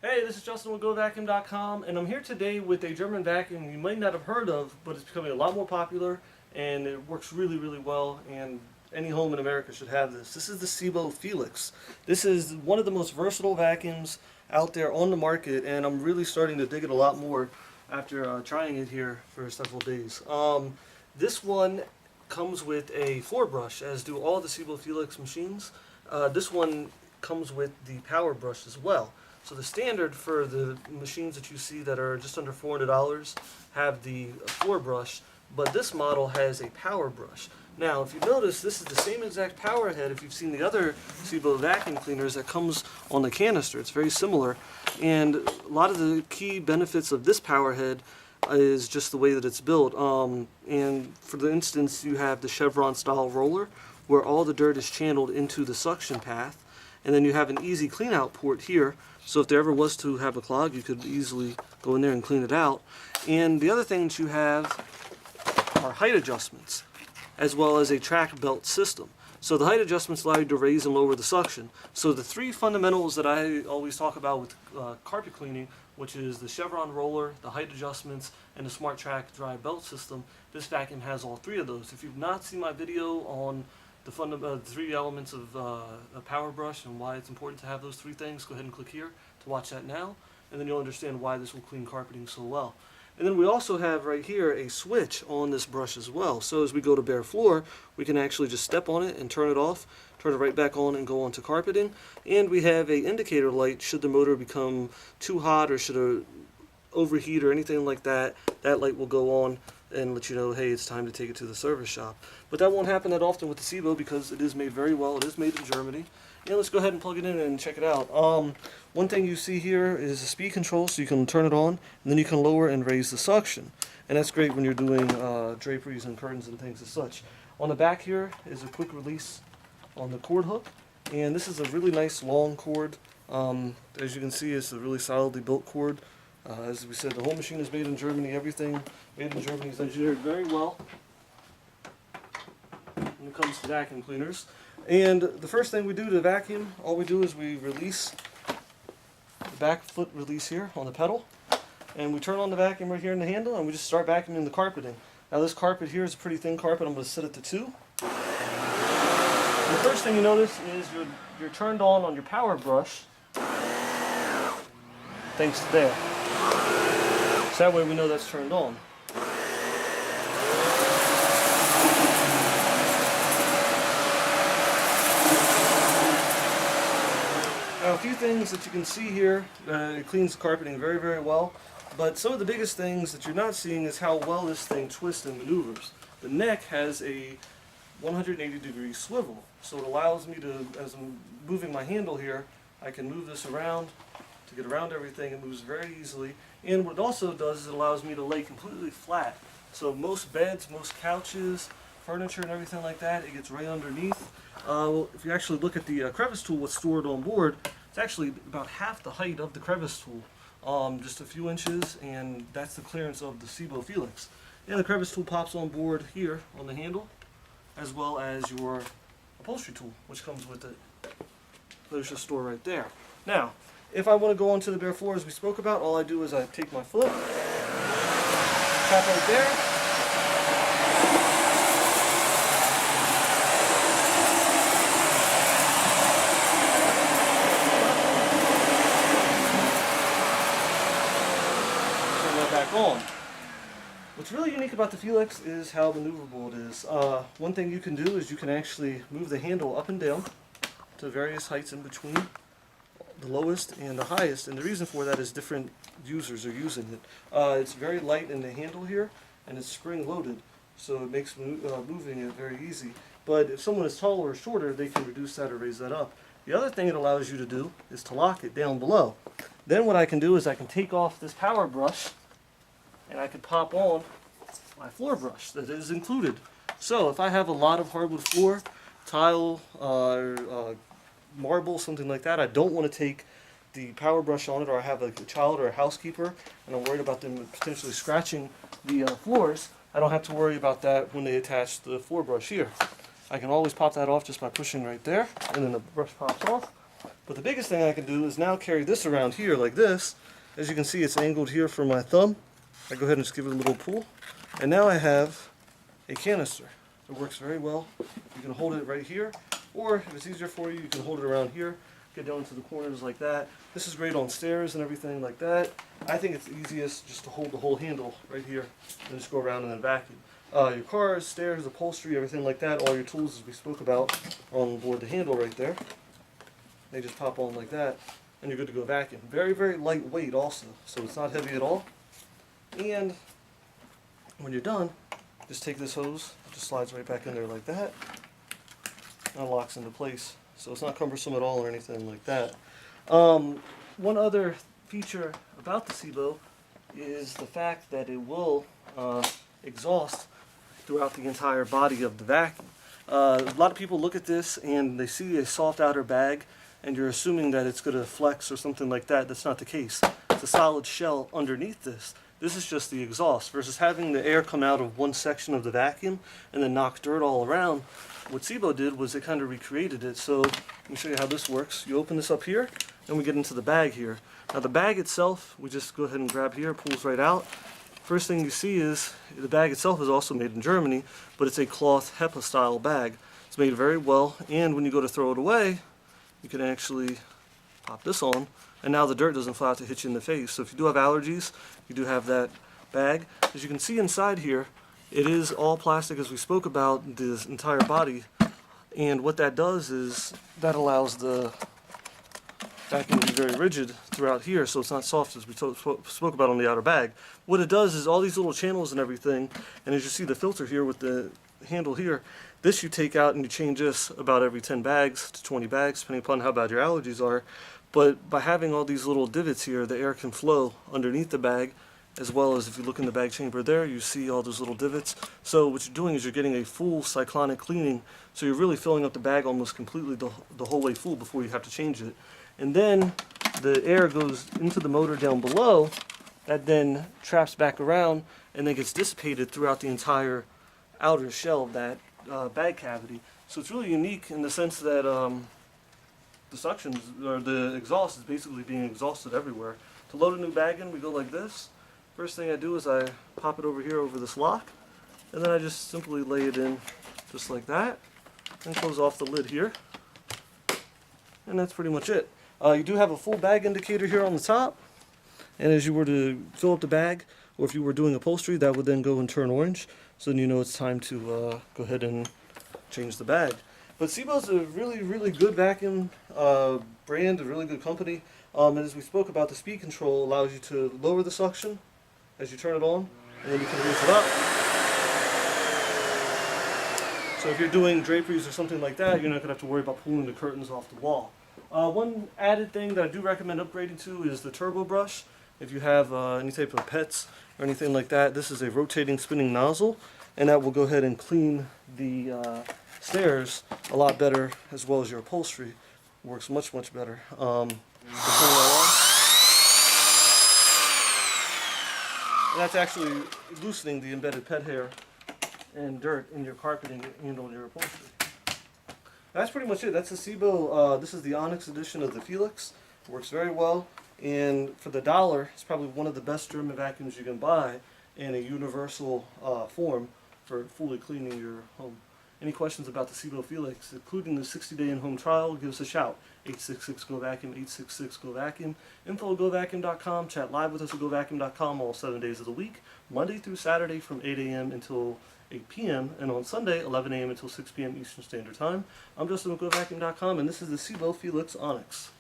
Hey, this is Justin with GoVacuum.com, and I'm here today with a German vacuum you might not have heard of, but it's becoming a lot more popular, and it works really, really well, and any home in America should have this. This is the Sebo Felix. This is one of the most versatile vacuums out there on the market, and I'm really starting to dig it a lot more after trying it here for several days. This one comes with a floor brush, as do all the Sebo Felix machines. This one comes with the power brush as well. So the standard for the machines that you see that are just under $400 have the floor brush, but this model has a power brush. Now, if you notice, this is the same exact power head if you've seen the other Sebo vacuum cleaners that comes on the canister. It's very similar, and a lot of the key benefits of this power head is just the way that it's built. And for the instance, you have the chevron style roller where all the dirt is channeled into the suction path. And then you have an easy clean out port here, so if there ever was to have a clog, you could easily go in there and clean it out. And the other things you have are height adjustments, as well as a track belt system. So the height adjustments allow you to raise and lower the suction. So the three fundamentals that I always talk about with carpet cleaning, which is the chevron roller, the height adjustments, and the smart track dry belt system, this vacuum has all three of those. If you've not seen my video on the three elements of a power brush and why it's important to have those three things, go ahead and click here to watch that now, and then you'll understand why this will clean carpeting so well. And then we also have right here a switch on this brush as well. So as we go to bare floor, we can actually just step on it and turn it off, turn it right back on and go on to carpeting. And we have a indicator light should the motor become too hot or should it overheat or anything like that. That light will go on and let you know, hey, it's time to take it to the service shop. But that won't happen that often with the Sebo because it is made very well. It is made in Germany. And let's go ahead and plug it in and check it out. One thing you see here is a speed control, so you can turn it on, and then you can lower and raise the suction. And that's great when you're doing draperies and curtains and things as such. On the back here is a quick release on the cord hook. And this is a really nice long cord. As you can see, it's a really solidly built cord. As we said, the whole machine is made in Germany. Everything made in Germany is engineered very well when it comes to vacuum cleaners. And the first thing we do to vacuum, all we do is we release the back foot release here on the pedal, and we turn on the vacuum right here in the handle, and we just start vacuuming the carpeting. Now this carpet here is a pretty thin carpet. I'm going to set it to 2. And the first thing you notice is you're turned on your power brush, thanks to there. So that way we know that's turned on. Now a few things that you can see here, it cleans the carpeting very, very well, but some of the biggest things that you're not seeing is how well this thing twists and maneuvers. The neck has a 180-degree swivel, so it allows me to, as I'm moving my handle here, I can move this around to get around everything. It moves very easily, and what it also does is it allows me to lay completely flat. So most beds, most couches, furniture and everything like that, it gets right underneath. If you actually look at the crevice tool, what's stored on board, it's actually about half the height of the crevice tool, just a few inches, and that's the clearance of the Sebo Felix. And the crevice tool pops on board here on the handle, as well as your upholstery tool, which comes with it. There's your store right there. Now, if I want to go onto the bare floor as we spoke about, all I do is I take my foot, tap right there, turn that back on. What's really unique about the Felix is how maneuverable it is. One thing you can do is you can actually move the handle up and down to various heights in between the lowest and the highest, and the reason for that is different users are using it. It's very light in the handle here, and it's spring loaded, so it makes moving it very easy. But if someone is taller or shorter, they can reduce that or raise that up. The other thing it allows you to do is to lock it down below. Then what I can do is I can take off this power brush, and I can pop on my floor brush that is included. So if I have a lot of hardwood floor, tile, marble, something like that, I don't want to take the power brush on it, or I have a child or a housekeeper and I'm worried about them potentially scratching the floors, I don't have to worry about that when they attach the floor brush here. I can always pop that off just by pushing right there, and then the brush pops off. But the biggest thing I can do is now carry this around here like this. As you can see, it's angled here for my thumb. I go ahead and just give it a little pull. And now I have a canister. It works very well. You can hold it right here, or if it's easier for you, you can hold it around here, get down to the corners like that. This is great on stairs and everything like that. I think it's easiest just to hold the whole handle right here and just go around and then vacuum. Your cars, stairs, upholstery, everything like that, all your tools as we spoke about on board the handle right there. They just pop on like that and you're good to go vacuum. Very, very lightweight also, so it's not heavy at all. And when you're done, just take this hose, it just slides right back in there like that, and locks into place. So it's not cumbersome at all or anything like that. One other feature about the Sebo is the fact that it will exhaust throughout the entire body of the vacuum. A lot of people look at this and they see a soft outer bag and you're assuming that it's going to flex or something like that. That's not the case. It's a solid shell underneath this. This is just the exhaust versus having the air come out of one section of the vacuum and then knock dirt all around. What Sebo did was they kind of recreated it. So let me show you how this works. You open this up here and we get into the bag here. Now the bag itself, we just go ahead and grab here, pulls right out. First thing you see is the bag itself is also made in Germany, but it's a cloth HEPA style bag. It's made very well, and when you go to throw it away, you can actually pop this on, and now the dirt doesn't fly out to hit you in the face. So if you do have allergies, you do have that bag. As you can see inside here, it is all plastic as we spoke about, the entire body, and what that does is that allows the vacuum to be very rigid throughout here, so it's not soft as we spoke about on the outer bag. What it does is all these little channels and everything, and as you see the filter here with the handle here, this you take out and you change this about every 10 bags to 20 bags, depending upon how bad your allergies are. But by having all these little divots here, the air can flow underneath the bag, as well as if you look in the bag chamber there, you see all those little divots. So what you're doing is you're getting a full cyclonic cleaning, so you're really filling up the bag almost completely the whole way full before you have to change it. And then the air goes into the motor down below, that then traps back around and then gets dissipated throughout the entire outer shell of that bag cavity. So it's really unique in the sense that the suctions, or the exhaust, is basically being exhausted everywhere. To load a new bag in, we go like this. First thing I do is I pop it over here over this lock, and then I just simply lay it in just like that, and close off the lid here. And that's pretty much it. You do have a full bag indicator here on the top, and as you were to fill up the bag, or if you were doing upholstery, that would then go and turn orange, so then you know it's time to go ahead and change the bag. But Sebo's a really, really good vacuum brand, a really good company, and as we spoke about, the speed control allows you to lower the suction as you turn it on, and then you can raise it up. So if you're doing draperies or something like that, you're not going to have to worry about pulling the curtains off the wall. One added thing that I do recommend upgrading to is the turbo brush. If you have any type of pets or anything like that, this is a rotating spinning nozzle, and that will go ahead and clean the stairs a lot better, as well as your upholstery. It works much, much better. And that's actually loosening the embedded pet hair and dirt in your carpeting and on your upholstery. That's pretty much it. That's the Sebo. This is the Onyx edition of the Felix. It works very well, and for the $1, it's probably one of the best German vacuums you can buy in a universal form for fully cleaning your home. Any questions about the Sebo Felix, including the 60-day in-home trial, give us a shout. 866-GO-VACUUM, 866-GO-VACUUM, info@GoVacuum.com. Chat live with us at GoVacuum.com all 7 days of the week, Monday through Saturday from 8 a.m. until 8 p.m. and on Sunday 11 a.m. until 6 p.m. Eastern Standard Time. I'm Justin with GoVacuum.com, and this is the Sebo Felix Onyx.